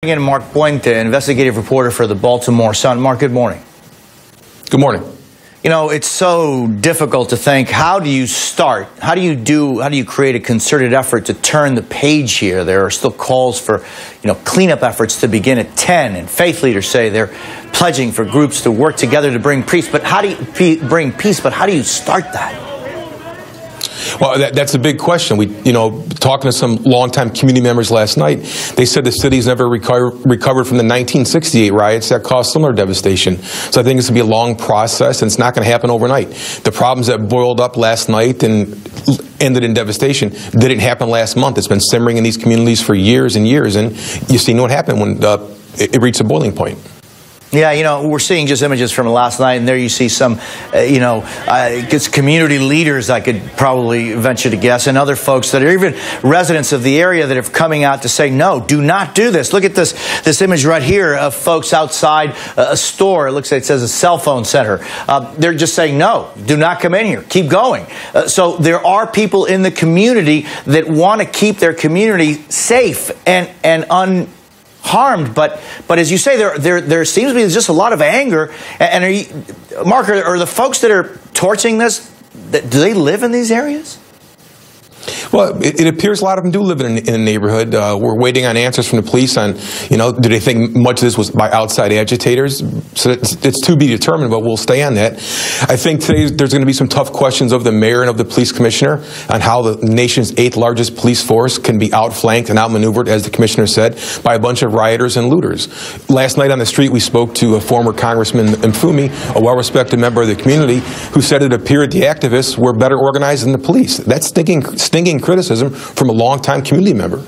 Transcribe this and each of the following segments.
Again, Mark Puente, investigative reporter for the Baltimore Sun. Mark, good morning. Good morning. You know, it's so difficult to think, how do you start? How do you create a concerted effort to turn the page here? There are still calls for, cleanup efforts to begin at 10, and faith leaders say they're pledging for groups to work together to bring peace. But how do you start that? Well, that's a big question. Talking to some longtime community members last night, they said the city's never recovered from the 1968 riots that caused similar devastation. So I think it's going to be a long process, and it's not going to happen overnight. The problems that boiled up last night and ended in devastation didn't happen last month. It's been simmering in these communities for years and years, and you see what happened when it reached a boiling point. Yeah, we're seeing just images from last night, and there you see some, it's community leaders, I could probably venture to guess, and other folks that are even residents of the area that are coming out to say, no, do not do this. Look at this image right here of folks outside a store. It looks like it says a cell phone center. They're just saying, no, do not come in here. Keep going. So there are people in the community that want to keep their community safe and unharmed, but as you say, there seems to be just a lot of anger. And Mark, are the folks that are torching this, do they live in these areas? Well, it appears a lot of them do live in a neighborhood. We're waiting on answers from the police on, do they think much of this was by outside agitators? So it's to be determined, but we'll stay on that. I think today there's going to be some tough questions of the mayor and of the police commissioner on how the nation's 8th largest police force can be outflanked and outmaneuvered, as the commissioner said, by a bunch of rioters and looters. Last night on the street, we spoke to a former Congressman Mfumi, a well-respected member of the community, who said it appeared the activists were better organized than the police. That's stinging criticism from a longtime community member.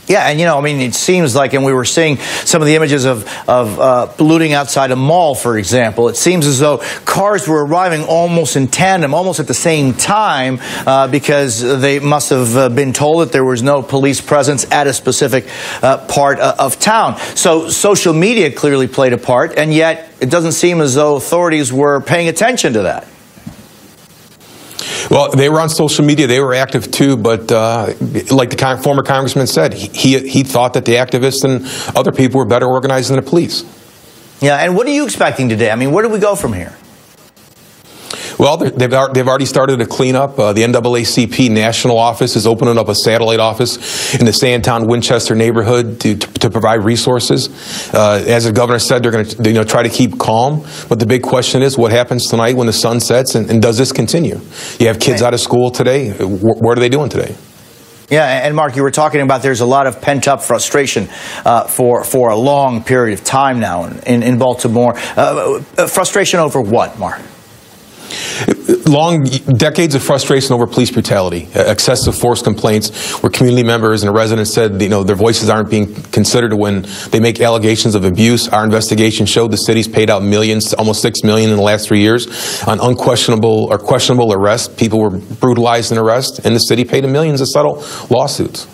Yeah, and it seems like, and we were seeing some of the images of looting outside a mall, for example. It seems as though cars were arriving almost in tandem, almost at the same time, because they must have been told that there was no police presence at a specific part of town. So social media clearly played a part, and yet it doesn't seem as though authorities were paying attention to that. Well, they were on social media. They were active too, but like the former congressman said, he thought that the activists and other people were better organized than the police. Yeah, and what are you expecting today? Where do we go from here? Well, they've already started a cleanup. The NAACP national office is opening up a satellite office in the Sandtown-Winchester neighborhood to provide resources. As the governor said, they're going to try to keep calm. But the big question is, what happens tonight when the sun sets, and does this continue? You have kids out of school today. What are they doing today? Yeah, and Mark, you were talking about there's a lot of pent-up frustration for a long period of time now in Baltimore. Frustration over what, Mark? Long decades of frustration over police brutality, excessive force complaints, where community members and residents said their voices aren't being considered when they make allegations of abuse. Our investigation showed the city's paid out millions, almost $6 million in the last 3 years, on questionable arrests. People were brutalized in arrest, and the city paid them millions to settle lawsuits.